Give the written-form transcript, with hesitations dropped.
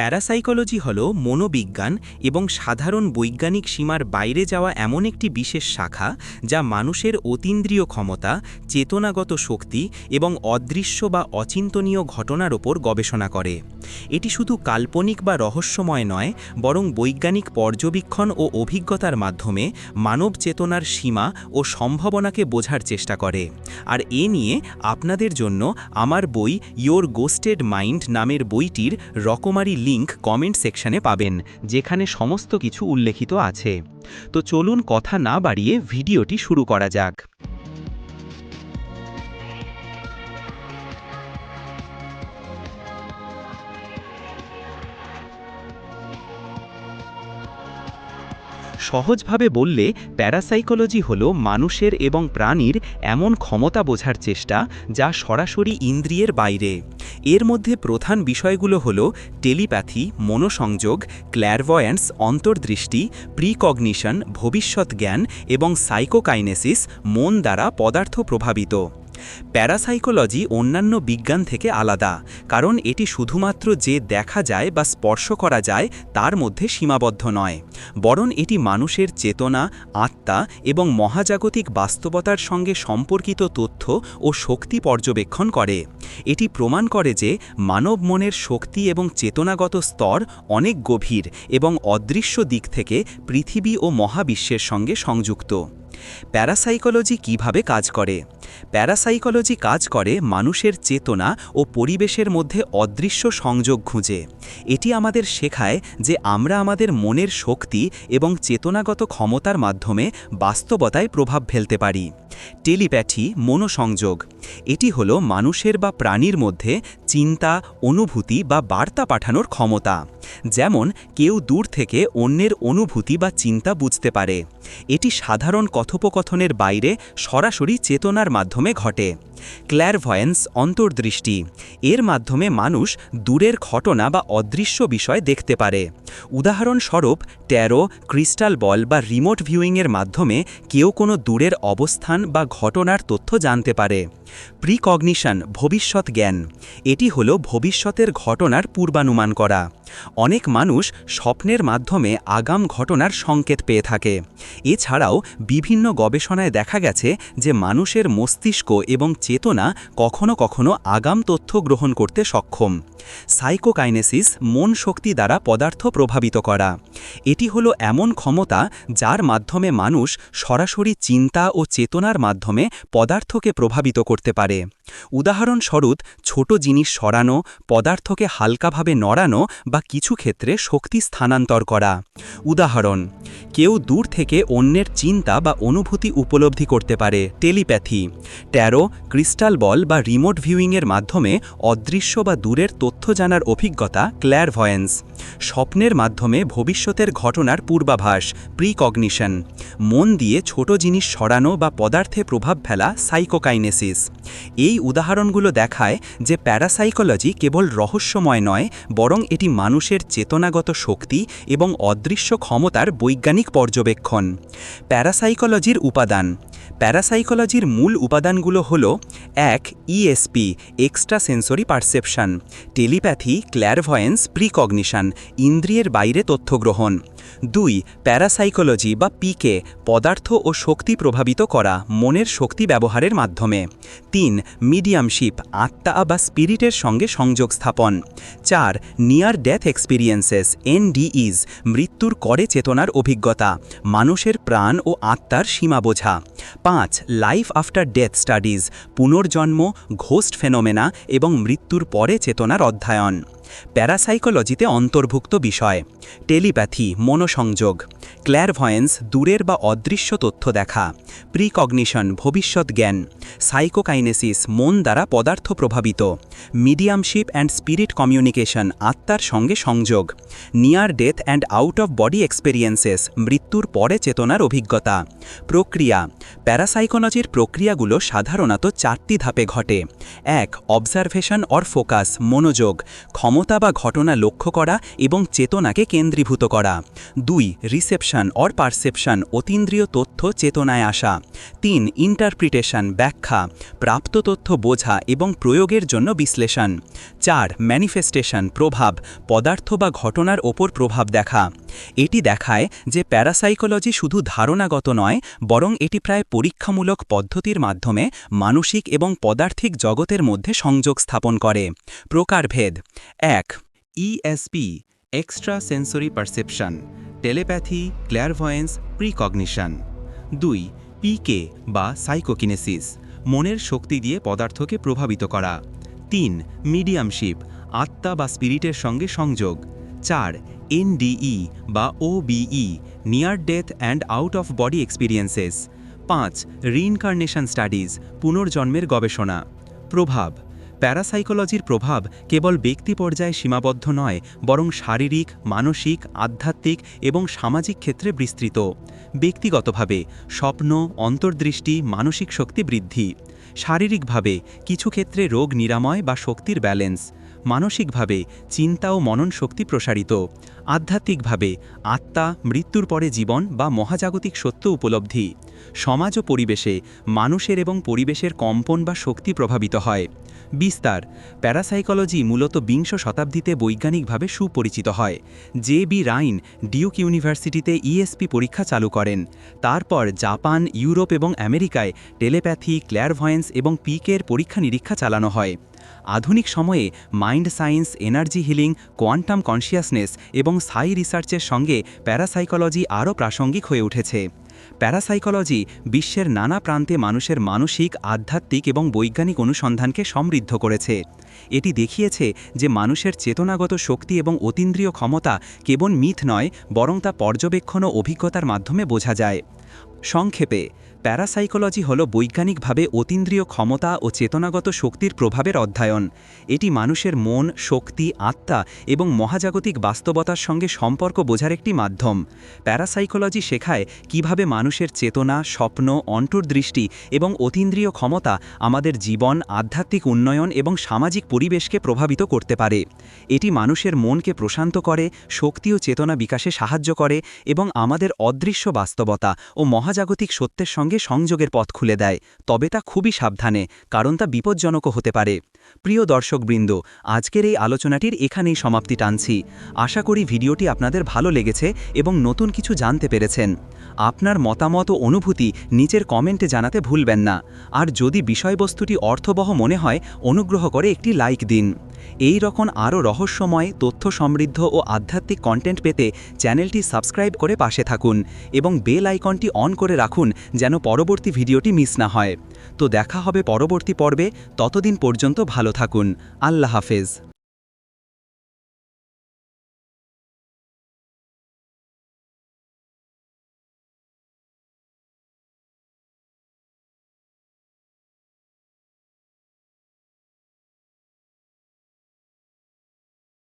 Parapsychology হল মনোবিজ্ঞান এবং সাধারণ বৈজ্ঞানিক সীমার বাইরে যাওয়া এমন একটি বিশেষ শাখা যা মানুষের অতীন্দ্রিয় ক্ষমতা, চেতনাগত শক্তি এবং অদৃশ্য বা অচিন্তনীয় ঘটনার ওপর গবেষণা করে। এটি শুধু কাল্পনিক বা রহস্যময় নয়, বরং বৈজ্ঞানিক পর্যবেক্ষণ ও অভিজ্ঞতার মাধ্যমে মানব চেতনার সীমা ও সম্ভাবনাকে বোঝার চেষ্টা করে। আর এ নিয়ে আপনাদের জন্য আমার বই ইয়োর গোস্টেড মাইন্ড নামের বইটির রকমারি লিংক কমেন্ট সেকশনে পাবেন, যেখানে সমস্ত কিছু উল্লেখিত আছে। তো চলুন কথা না বাড়িয়ে ভিডিওটি শুরু করা যাক। সহজভাবে বললে প্যারাসাইকোলজি হল মানুষের এবং প্রাণীর এমন ক্ষমতা বোঝার চেষ্টা যা সরাসরি ইন্দ্রিয়ের বাইরে। এর মধ্যে প্রধান বিষয়গুলো হল টেলিপ্যাথি, মনোসংযোগ, ক্ল্যারভয়েন্স অন্তর্দৃষ্টি, প্রিকগনিশন ভবিষ্যৎ জ্ঞান এবং সাইকোকাইনেসিস মন দ্বারা পদার্থ প্রভাবিত। প্যারাসাইকোলজি অন্যান্য বিজ্ঞান থেকে আলাদা, কারণ এটি শুধুমাত্র যে দেখা যায় বা স্পর্শ করা যায় তার মধ্যে সীমাবদ্ধ নয়, বরং এটি মানুষের চেতনা, আত্মা এবং মহাজাগতিক বাস্তবতার সঙ্গে সম্পর্কিত তথ্য ও শক্তি পর্যবেক্ষণ করে। এটি প্রমাণ করে যে মানব মনের শক্তি এবং চেতনাগত স্তর অনেক গভীর এবং অদৃশ্য দিক থেকে পৃথিবী ও মহাবিশ্বের সঙ্গে সংযুক্ত। প্যারাসাইকোলজি কিভাবে কাজ করে? প্যারাসাইকোলজি কাজ করে মানুষের চেতনা ও পরিবেশের মধ্যে অদৃশ্য সংযোগ খুঁজে। এটি আমাদের শেখায় যে আমরা আমাদের মনের শক্তি এবং চেতনাগত ক্ষমতার মাধ্যমে বাস্তবতায় প্রভাব ফেলতে পারি। টেলিপ্যাথি, মনোসংযোগ, এটি হল মানুষের বা প্রাণীর মধ্যে চিন্তা, অনুভূতি বা বার্তা পাঠানোর ক্ষমতা। যেমন কেউ দূর থেকে অন্যের অনুভূতি বা চিন্তা বুঝতে পারে। এটি সাধারণ কথোপকথনের বাইরে সরাসরি চেতনার মাধ্যমে ঘটে। ক্ল্যারভয়েন্স অন্তর্দৃষ্টি, এর মাধ্যমে মানুষ দূরের ঘটনা বা অদৃশ্য বিষয় দেখতে পারে। উদাহরণস্বরূপ ট্যারো, ক্রিস্টাল বল বা রিমোট ভিউইংয়ের মাধ্যমে কেউ কোনো দূরের অবস্থান বা ঘটনার তথ্য জানতে পারে। প্রিকগনিশন ভবিষ্যৎ জ্ঞান, এটি হল ভবিষ্যতের ঘটনার পূর্বানুমান করা। অনেক মানুষ স্বপ্নের মাধ্যমে আগাম ঘটনার সংকেত পেয়ে থাকে। এছাড়াও বিভিন্ন গবেষণায় দেখা গেছে যে মানুষের মস্তিষ্ক এবং চেতনা কখনো কখনো আগাম তথ্য গ্রহণ করতে সক্ষম। সাইকোকাইনেসিস মন শক্তি দ্বারা পদার্থ প্রভাবিত করা, এটি হলো এমন ক্ষমতা যার মাধ্যমে মানুষ সরাসরি চিন্তা ও চেতনার মাধ্যমে পদার্থকে প্রভাবিত করতে পারে। উদাহরণস্বরূপ ছোট জিনিস সরানো, পদার্থকে হালকাভাবে নড়ানো বা কিছু ক্ষেত্রে শক্তি স্থানান্তর করা। উদাহরণ, কেউ দূর থেকে অন্যের চিন্তা বা অনুভূতি উপলব্ধি করতে পারে। টেলিপ্যাথি, ট্যারো, ক্রিস্টাল বল বা রিমোট ভিউইংয়ের মাধ্যমে অদৃশ্য বা দূরের তথ্য জানার অভিজ্ঞতা। ক্ল্যারভয়েন্স, স্বপ্নের মাধ্যমে ভবিষ্যতের ঘটনার পূর্বাভাস। প্রিকগনিশন, মন দিয়ে ছোট জিনিস সরানো বা পদার্থে প্রভাব ফেলা। সাইকোকাইনেসিস। এই উদাহরণগুলো দেখায় যে প্যারাসাইকোলজি কেবল রহস্যময় নয়, বরং এটি মানুষের চেতনাগত শক্তি এবং অদৃশ্য ক্ষমতার বৈজ্ঞানিক পর্যবেক্ষণ। প্যারাসাইকোলজির উপাদান। প্যারাসাইকোলজির মূল উপাদানগুলো হল: 1. ইএসপি এক্সট্রাসেন্সরি পারসেপশন, টেলিপ্যাথি, ক্ল্যারভয়েন্স, প্রিকগনিশন ইন্দ্রিয়ের বাইরে তথ্য গ্রহণ। 2. প্যারাসাইকোলজি বা পিকে পদার্থ ও শক্তি প্রভাবিত করা, মনের শক্তি ব্যবহারের মাধ্যমে। 3. মিডিয়ামশিপ আত্মা বা স্পিরিটের সঙ্গে সংযোগ স্থাপন। 4. নিয়ার ডেথ এক্সপিরিয়েন্সেস এনডিইজ মৃত্যুর করে চেতনার অভিজ্ঞতা, মানুষের প্রাণ ও আত্মার সীমা বোঝা। 5. লাইফ আফটার ডেথ স্টাডিজ পুনর্জন্ম, ঘোস্ট ফেনোমেনা এবং মৃত্যুর পরে চেতনার অধ্যয়ন। প্যারাসাইকোলজিতে অন্তর্ভুক্ত বিষয়: টেলিপ্যাথি মনোসংযোগ, ক্ল্যারভয়েন্স দূরের বা অদৃশ্য তথ্য দেখা, প্রিকগনিশন ভবিষ্যৎ জ্ঞান, সাইকোকাইনেসিস মন দ্বারা পদার্থ প্রভাবিত, মিডিয়ামশিপ অ্যান্ড স্পিরিট কমিউনিকেশন আত্মার সঙ্গে সংযোগ, near death and out of body experiences মৃত্যুর পরে চেতনার অভিজ্ঞতা। প্রক্রিয়া। প্যারাসাইকোলজির প্রক্রিয়াগুলো সাধারণত 4টি ধাপে ঘটে। 1. অবজারভেশন অর ফোকাস মনোযোগ, ক্ষমতা ক্ষমতা বা ঘটনা লক্ষ্য করা এবং চেতনাকে কেন্দ্রীভূত করা। 2 রিসেপশন অর পারসেপশন অতীন্দ্রিয় তথ্য চেতনায় আসা। 3 ইন্টারপ্রিটেশন ব্যাখ্যা প্রাপ্ত তথ্য বোঝা এবং প্রয়োগের জন্য বিশ্লেষণ। 4 ম্যানিফেস্টেশন প্রভাব পদার্থ বা ঘটনার ওপর প্রভাব দেখা। এটি দেখায় যে প্যারাসাইকোলজি শুধু ধারণাগত নয়, বরং এটি প্রায় পরীক্ষামূলক পদ্ধতির মাধ্যমে মানসিক এবং পদার্থিক জগতের মধ্যে সংযোগ স্থাপন করে। প্রকারভেদ। 1 ESP extra sensory perception telepathy clairvoyance precognition. 2 PK বা সাইকোকিনেসিস মনের শক্তি দিয়ে পদার্থকে প্রভাবিত করা। 3 মিডিয়ামশিপ আত্মা বা স্পিরিটের সঙ্গে সংযোগ। 4 এনডিই বা OBE near death and out of body experiences. 5 reincarnation studies পুনর্জন্মের গবেষণা। প্রভাব। প্যারাসাইকোলজির প্রভাব কেবল ব্যক্তি পর্যায়ে সীমাবদ্ধ নয়, বরং শারীরিক, মানসিক, আধ্যাত্মিক এবং সামাজিক ক্ষেত্রে বিস্তৃত। ব্যক্তিগতভাবে স্বপ্ন, অন্তর্দৃষ্টি, মানসিক শক্তি বৃদ্ধি। শারীরিকভাবে কিছু ক্ষেত্রে রোগ নিরাময় বা শক্তির ব্যালেন্স। মানসিকভাবে চিন্তা ও মনন শক্তি প্রসারিত। আধ্যাত্মিকভাবে আত্মা, মৃত্যুর পরে জীবন বা মহাজাগতিক সত্য উপলব্ধি। সমাজ ও পরিবেশে মানুষের এবং পরিবেশের কম্পন বা শক্তি প্রভাবিত হয়। বিস্তার। প্যারাসাইকোলজি মূলত বিংশ শতাব্দীতে বৈজ্ঞানিকভাবে সুপরিচিত হয়। জে.বি. রাইন ডিউক ইউনিভার্সিটিতে ইএসপি পরীক্ষা চালু করেন। তারপর জাপান, ইউরোপ এবং আমেরিকায় টেলিপ্যাথি, ক্ল্যারভয়েন্স এবং পিকের পরীক্ষা নিরীক্ষা চালানো হয়। আধুনিক সময়ে mind science, energy healing, quantum consciousness এবং সাই রিসার্চের সঙ্গে প্যারাসাইকোলজি আরও প্রাসঙ্গিক হয়ে উঠেছে। প্যারাসাইকোলজি বিশ্বের নানা প্রান্তে মানুষের মানসিক, আধ্যাত্মিক এবং বৈজ্ঞানিক অনুসন্ধানকে সমৃদ্ধ করেছে। এটি দেখিয়েছে যে মানুষের চেতনাগত শক্তি এবং অতীন্দ্রিয় ক্ষমতা কেবল মিথ নয়, বরং তা পর্যবেক্ষণ ও অভিজ্ঞতার মাধ্যমে বোঝা যায়। সংক্ষেপে, প্যারাসাইকোলজি হল বৈজ্ঞানিকভাবে অতীন্দ্রিয় ক্ষমতা ও চেতনাগত শক্তির প্রভাবের অধ্যয়ন। এটি মানুষের মন, শক্তি, আত্মা এবং মহাজাগতিক বাস্তবতার সঙ্গে সম্পর্ক বোঝার একটি মাধ্যম। প্যারাসাইকোলজি শেখায় কিভাবে মানুষের চেতনা, স্বপ্ন, অন্তর্দৃষ্টি এবং অতীন্দ্রিয় ক্ষমতা আমাদের জীবন, আধ্যাত্মিক উন্নয়ন এবং সামাজিক পরিবেশকে প্রভাবিত করতে পারে। এটি মানুষের মনকে প্রশান্ত করে, শক্তি ও চেতনা বিকাশে সাহায্য করে এবং আমাদের অদৃশ্য বাস্তবতা ও মহাজাগতিক সত্যের সঙ্গে সংযোগের পথ খুলে দেয়। তবে তা খুবই সাবধানে, কারণ তা বিপজ্জনকও হতে পারে। প্রিয় দর্শকবৃন্দ, আজকের এই আলোচনাটির এখানেই সমাপ্তি টানছি। আশা করি ভিডিওটি আপনাদের ভালো লেগেছে এবং নতুন কিছু জানতে পেরেছেন। আপনার মতামত ও অনুভূতি নিচের কমেন্টে জানাতে ভুলবেন না। আর যদি বিষয়বস্তুটি অর্থবহ মনে হয়, অনুগ্রহ করে একটি লাইক দিন। এই রকম আরও রহস্যময়, তথ্য সমৃদ্ধ ও আধ্যাত্মিক কন্টেন্ট পেতে চ্যানেলটি সাবস্ক্রাইব করে পাশে থাকুন এবং বেল আইকনটি অন করে রাখুন যেন পরবর্তী ভিডিওটি মিস না হয়। তো দেখা হবে পরবর্তী পর্বে। ততদিন পর্যন্ত ভালো থাকুন। আল্লাহ হাফেজ।